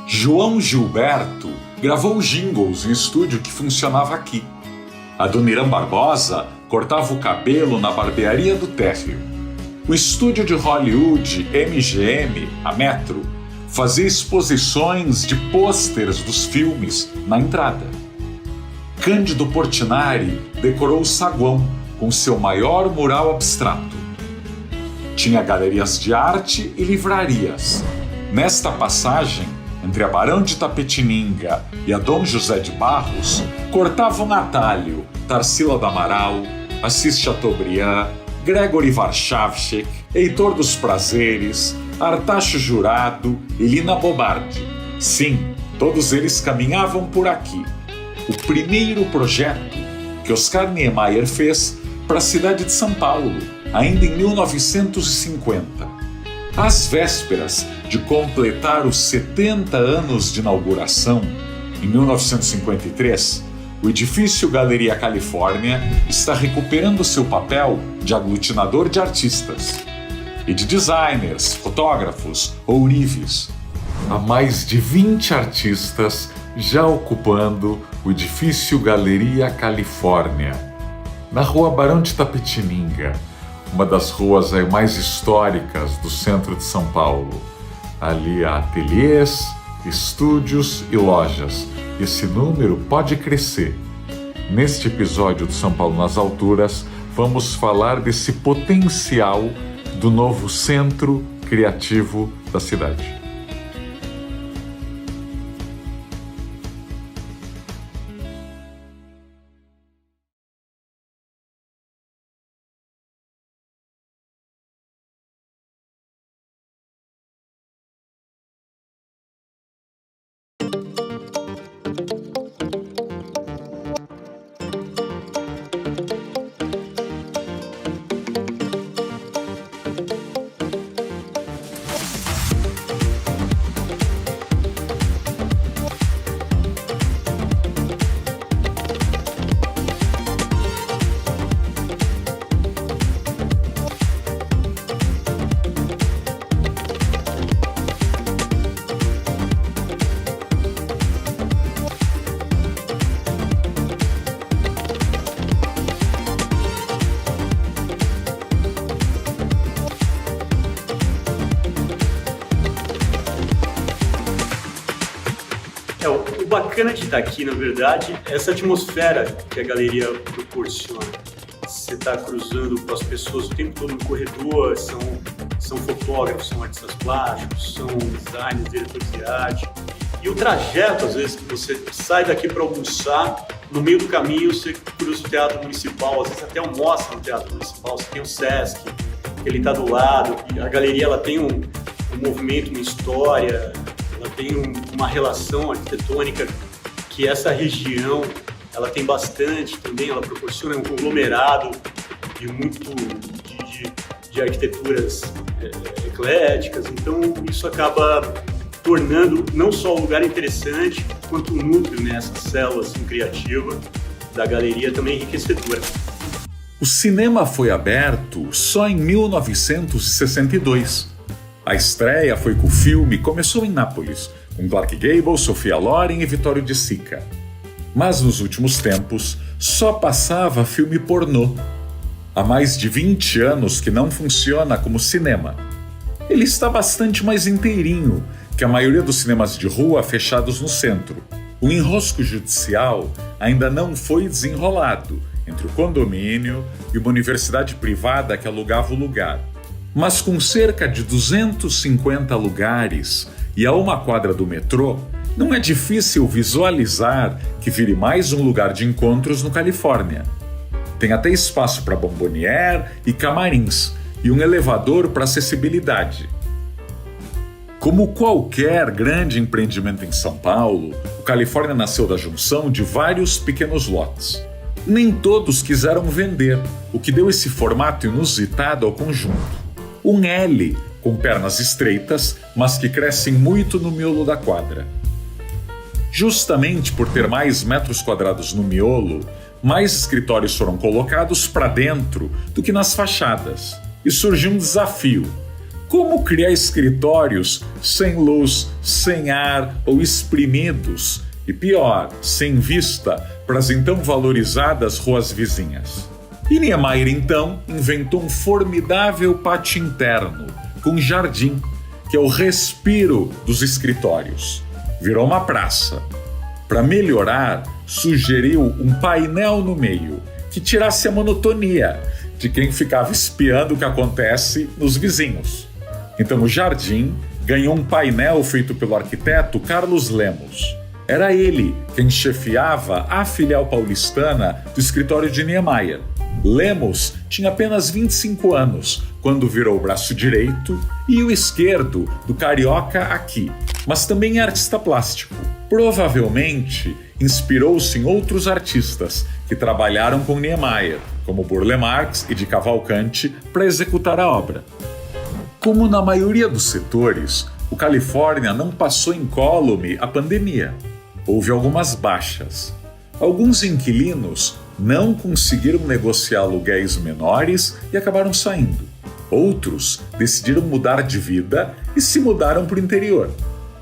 João Gilberto gravou jingles em estúdio que funcionava aqui. A Dona Irã Barbosa cortava o cabelo na barbearia do térreo. O estúdio de Hollywood MGM, a Metro, fazia exposições de pôsteres dos filmes na entrada. Cândido Portinari decorou o saguão com seu maior mural abstrato. Tinha galerias de arte e livrarias. Nesta passagem, entre a Barão de Itapetininga e a Dom José de Barros, cortavam atalho Tarsila do Amaral, Assis Chateaubriand, Gregory Warchavchik, Heitor dos Prazeres, Artacho Jurado e Lina Bobardi. Sim, todos eles caminhavam por aqui. O primeiro projeto que Oscar Niemeyer fez para a cidade de São Paulo, ainda em 1950. Às vésperas de completar os 70 anos de inauguração, em 1953, o edifício Galeria Califórnia está recuperando seu papel de aglutinador de artistas e de designers, fotógrafos, ourives. Há mais de 20 artistas já ocupando o edifício Galeria Califórnia, na Rua Barão de Itapetininga, uma das ruas mais históricas do centro de São Paulo. Ali há ateliês, estúdios e lojas. Esse número pode crescer. Neste episódio do São Paulo nas Alturas, vamos falar desse potencial do novo centro criativo da cidade. O bacana de estar aqui, na verdade, é essa atmosfera que a galeria proporciona. Você está cruzando com as pessoas o tempo todo no corredor, são fotógrafos, são artistas plásticos, são designers, diretores de arte. E o trajeto, às vezes, que você sai daqui para almoçar, no meio do caminho você cruza o Teatro Municipal, às vezes até almoça no Teatro Municipal, você tem o Sesc, ele está do lado, a galeria ela tem um movimento, uma história, ela tem uma relação arquitetônica que essa região ela tem bastante também, ela proporciona um conglomerado de arquiteturas ecléticas, então isso acaba tornando não só um lugar interessante, quanto um núcleo nessa célula assim, criativa da galeria também enriquecedora. O cinema foi aberto só em 1962. A estreia foi com o filme Começou em Nápoles, com Clark Gable, Sophia Loren e Vittorio De Sica. Mas nos últimos tempos, só passava filme pornô. Há mais de 20 anos que não funciona como cinema. Ele está bastante mais inteirinho que a maioria dos cinemas de rua fechados no centro. O enrosco judicial ainda não foi desenrolado entre o condomínio e uma universidade privada que alugava o lugar. Mas com cerca de 250 lugares e a uma quadra do metrô, não é difícil visualizar que vire mais um lugar de encontros no Califórnia. Tem até espaço para bomboniere e camarins, e um elevador para acessibilidade. Como qualquer grande empreendimento em São Paulo, o Califórnia nasceu da junção de vários pequenos lotes. Nem todos quiseram vender, o que deu esse formato inusitado ao conjunto. Um L, com pernas estreitas, mas que crescem muito no miolo da quadra. Justamente por ter mais metros quadrados no miolo, mais escritórios foram colocados para dentro do que nas fachadas. E surgiu um desafio: Como criar escritórios sem luz, sem ar ou exprimidos e, pior, sem vista para as então valorizadas ruas vizinhas? E Niemeyer, então, inventou um formidável pátio interno com jardim, que é o respiro dos escritórios. Virou uma praça. Para melhorar, sugeriu um painel no meio que tirasse a monotonia de quem ficava espiando o que acontece nos vizinhos. Então o jardim ganhou um painel feito pelo arquiteto Carlos Lemos. Era ele quem chefiava a filial paulistana do escritório de Niemeyer. Lemos tinha apenas 25 anos quando virou o braço direito e o esquerdo do carioca aqui, mas também é artista plástico. Provavelmente inspirou-se em outros artistas que trabalharam com Niemeyer, como Burle Marx e de Cavalcanti, para executar a obra. Como na maioria dos setores, o Califórnia não passou incólume a pandemia. Houve algumas baixas. Alguns inquilinos não conseguiram negociar aluguéis menores e acabaram saindo. Outros decidiram mudar de vida e se mudaram para o interior.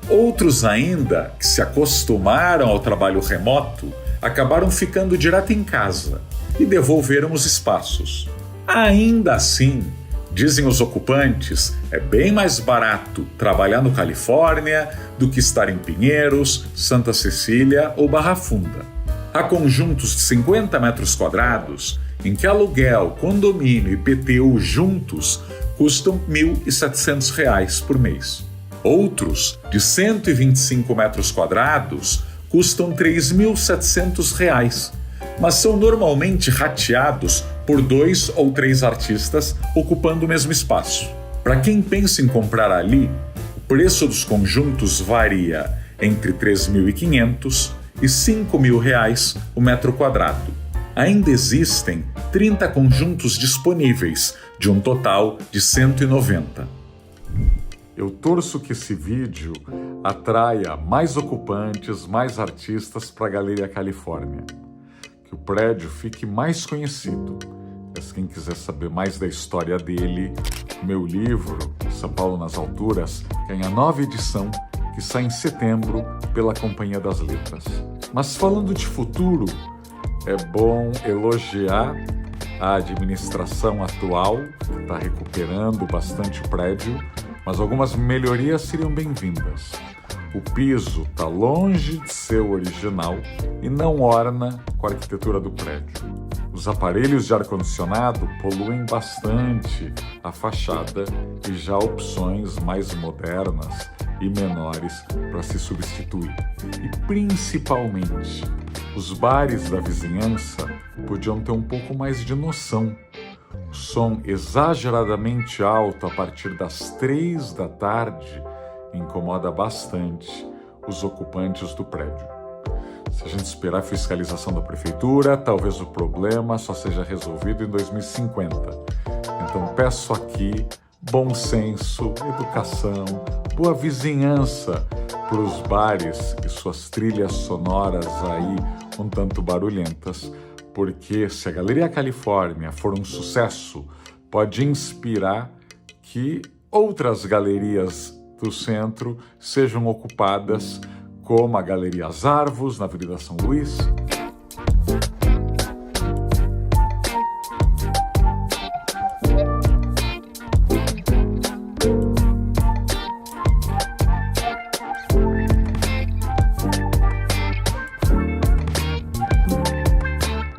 Outros ainda, que se acostumaram ao trabalho remoto, acabaram ficando direto em casa e devolveram os espaços. Ainda assim, dizem os ocupantes, é bem mais barato trabalhar no Califórnia do que estar em Pinheiros, Santa Cecília ou Barra Funda. Há conjuntos de 50 metros quadrados em que aluguel, condomínio e IPTU juntos custam R$ 1.700 por mês. Outros, de 125 metros quadrados, custam R$ 3.700, mas são normalmente rateados por 2 ou 3 artistas ocupando o mesmo espaço. Para quem pensa em comprar ali, o preço dos conjuntos varia entre R$ 3.500 e R$ 5.000 o metro quadrado. Ainda existem 30 conjuntos disponíveis, de um total de 190. Eu torço que esse vídeo atraia mais ocupantes, mais artistas para a Galeria Califórnia. Que o prédio fique mais conhecido. Mas quem quiser saber mais da história dele, meu livro, São Paulo nas Alturas, ganha a nova edição, que sai em setembro pela Companhia das Letras. Mas falando de futuro, é bom elogiar a administração atual, que está recuperando bastante o prédio, mas algumas melhorias seriam bem-vindas. O piso está longe de ser o original e não orna com a arquitetura do prédio. Os aparelhos de ar-condicionado poluem bastante a fachada e já há opções mais modernas e menores para se substituir. E principalmente, os bares da vizinhança podiam ter um pouco mais de noção. O som exageradamente alto a partir das 3 da tarde incomoda bastante os ocupantes do prédio. Se a gente esperar a fiscalização da prefeitura, talvez o problema só seja resolvido em 2050. Então peço aqui bom senso, educação, boa vizinhança para os bares e suas trilhas sonoras aí um tanto barulhentas, porque se a Galeria Califórnia for um sucesso, pode inspirar que outras galerias do centro sejam ocupadas, como a Galeria As Arvos, na Avenida São Luís.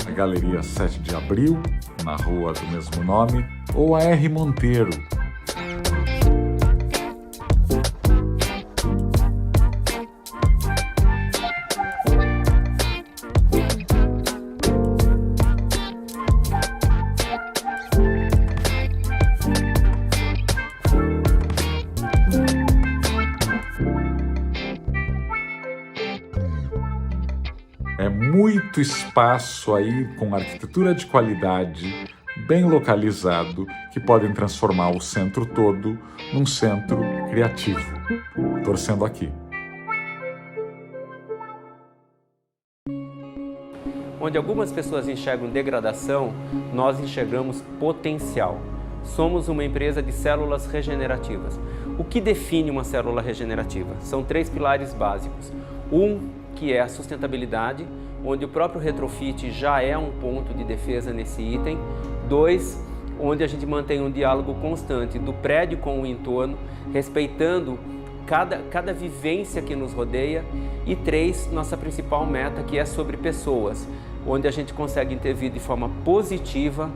A Galeria 7 de Abril, na rua do mesmo nome, ou a R. Monteiro. É muito espaço aí com arquitetura de qualidade, bem localizado, que podem transformar o centro todo num centro criativo. Torcendo aqui. Onde algumas pessoas enxergam degradação, nós enxergamos potencial. somos uma empresa de células regenerativas. O que define uma célula regenerativa? São 3 pilares básicos. Que é a sustentabilidade, onde o próprio retrofit já é um ponto de defesa nesse item. 2, onde a gente mantém um diálogo constante do prédio com o entorno, respeitando cada vivência que nos rodeia. E 3, nossa principal meta, que é sobre pessoas, onde a gente consegue intervir de forma positiva,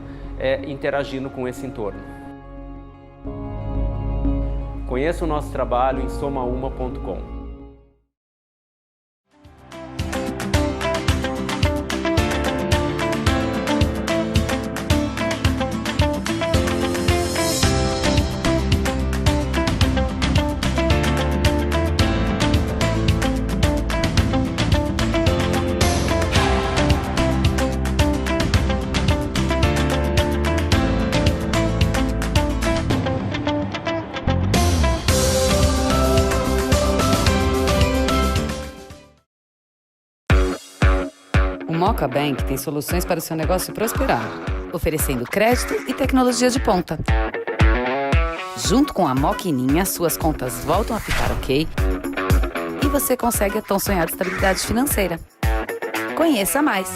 interagindo com esse entorno. Conheça o nosso trabalho em somauma.com. O Moca Bank tem soluções para o seu negócio prosperar, oferecendo crédito e tecnologia de ponta. Junto com a Moquininha, suas contas voltam a ficar ok e você consegue a tão sonhada estabilidade financeira. Conheça mais!